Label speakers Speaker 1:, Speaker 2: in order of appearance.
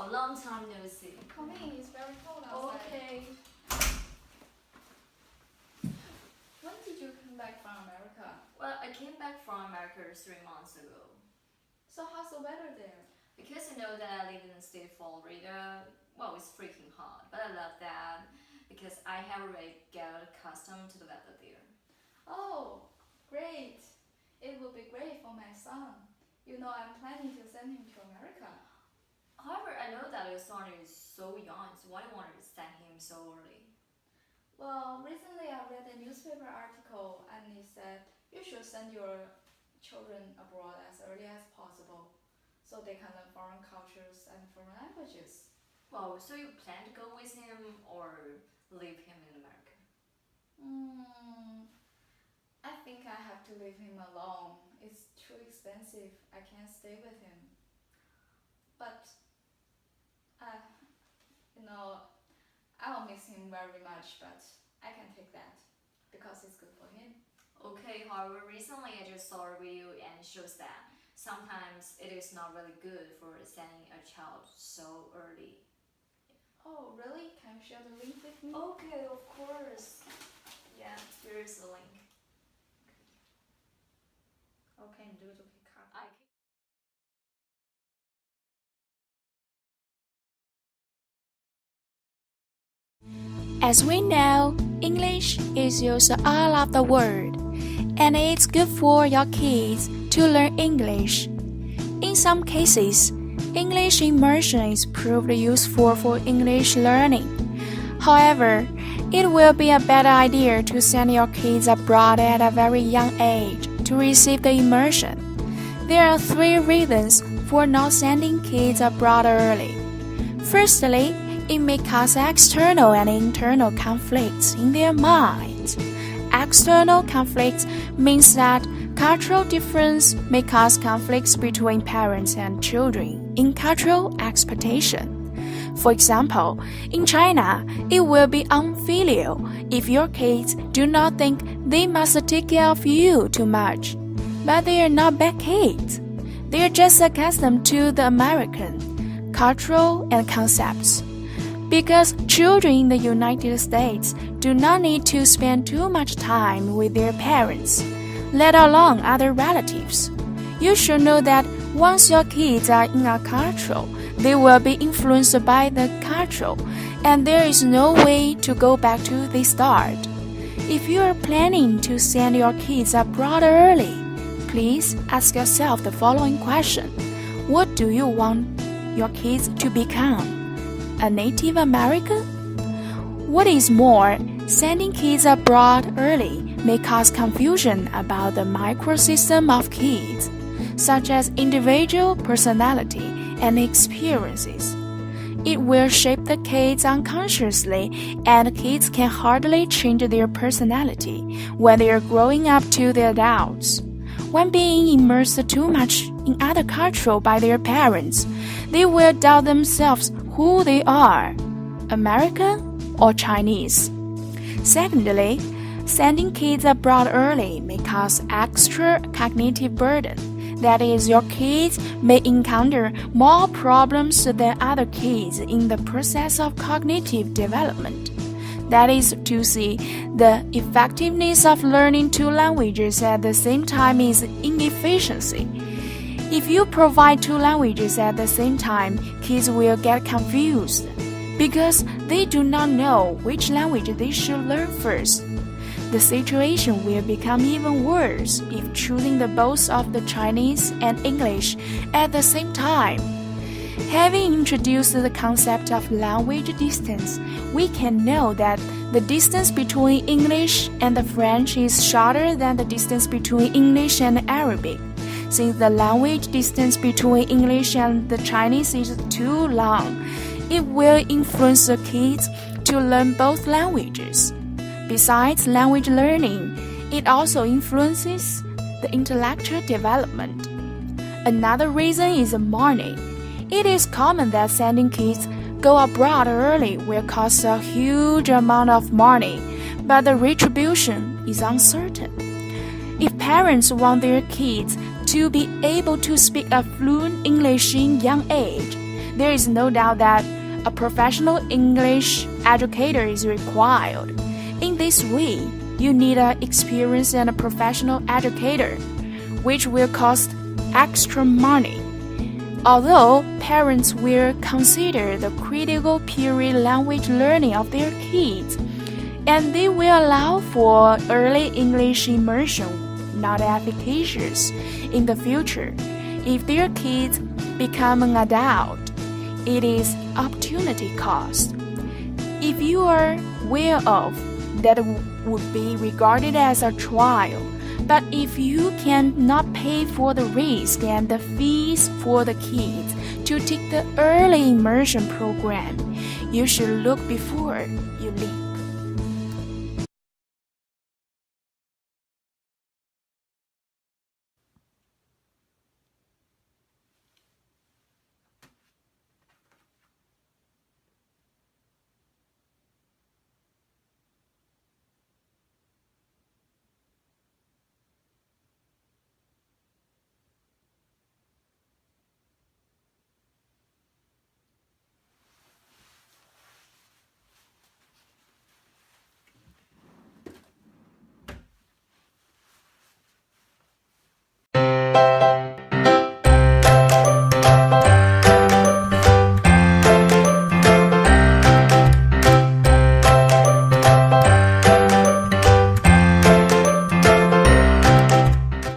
Speaker 1: Wow, long time no see.
Speaker 2: Come in, it's very cold outside.
Speaker 1: Okay.
Speaker 2: When did you come back from America?
Speaker 1: Well, I came back from America 3 months ago.
Speaker 2: So how's the weather there?
Speaker 1: Because you know that I live in the state of Florida, well, it's freaking hot. But I love that because I have already got accustomed to the weather there.
Speaker 2: Oh, great. It will be great for my son. You know, I'm planning to send him to America.
Speaker 1: However, I know that your son is so young, so why do you want to send him so early?
Speaker 2: Well, recently I read a newspaper article and it said you should send your children abroad as early as possible so they can learn foreign cultures and foreign languages.
Speaker 1: Well, so you plan to go with him or leave him in America?
Speaker 2: I think I have to leave him alone. It's too expensive. I can't stay with him. But, I'll miss him very much, but I can take that because it's good for him.
Speaker 1: Okay, however, recently I just saw a video and it shows that sometimes it is not really good for sending a child so early.
Speaker 2: Oh, really? Can you share the link with me?
Speaker 1: Okay, of course. Yeah, here is the link. Okay, do it okay, Carl.
Speaker 3: As we know, English is used all over the world, and it's good for your kids to learn English. In some cases, English immersion is proved useful for English learning. However, it will be a better idea to send your kids abroad at a very young age to receive the immersion. There are 3 reasons for not sending kids abroad early. Firstly, it may cause external and internal conflicts in their minds. External conflicts means that cultural difference may cause conflicts between parents and children in cultural expectation. For example, in China, it will be unfilial if your kids do not think they must take care of you too much. But they are not bad kids. They are just accustomed to the American cultural and concepts. Because children in the United States do not need to spend too much time with their parents, let alone other relatives. You should know that once your kids are in a culture, they will be influenced by the culture, and there is no way to go back to the start. If you are planning to send your kids abroad early, please ask yourself the following question. What do you want your kids to become? A Native American? What is more, sending kids abroad early may cause confusion about the microsystem of kids, such as individual personality and experiences. It will shape the kids unconsciously, and kids can hardly change their personality when they are growing up to the adults. When being immersed too much in other culture by their parents, they will doubt themselves who they are, American or Chinese. Secondly, sending kids abroad early may cause extra cognitive burden. That is, your kids may encounter more problems than other kids in the process of cognitive development. That is to say, the effectiveness of learning 2 languages at the same time is inefficiency. If you provide 2 languages at the same time, kids will get confused because they do not know which language they should learn first. The situation will become even worse if choosing both of the Chinese and English at the same time. Having introduced the concept of language distance, we can know that the distance between English and the French is shorter than the distance between English and Arabic. Since the language distance between English and the Chinese is too long, it will influence the kids to learn both languages. Besides language learning, it also influences the intellectual development. Another reason is money. It is common that sending kids go abroad early will cost a huge amount of money, but the retribution is uncertain. If parents want their kids to be able to speak a fluent English in young age, there is no doubt that a professional English educator is required. In this way, you need an experienced and a professional educator, which will cost extra money. Although parents will consider the critical period language learning of their kids, and they will allow for early English immersion, not efficacious, in the future. If their kids become an adult, it is opportunity cost. If you are aware of, that would be regarded as a trial. But if you cannot pay for the risk and the fees for the kids to take the early immersion program, you should look before you leave.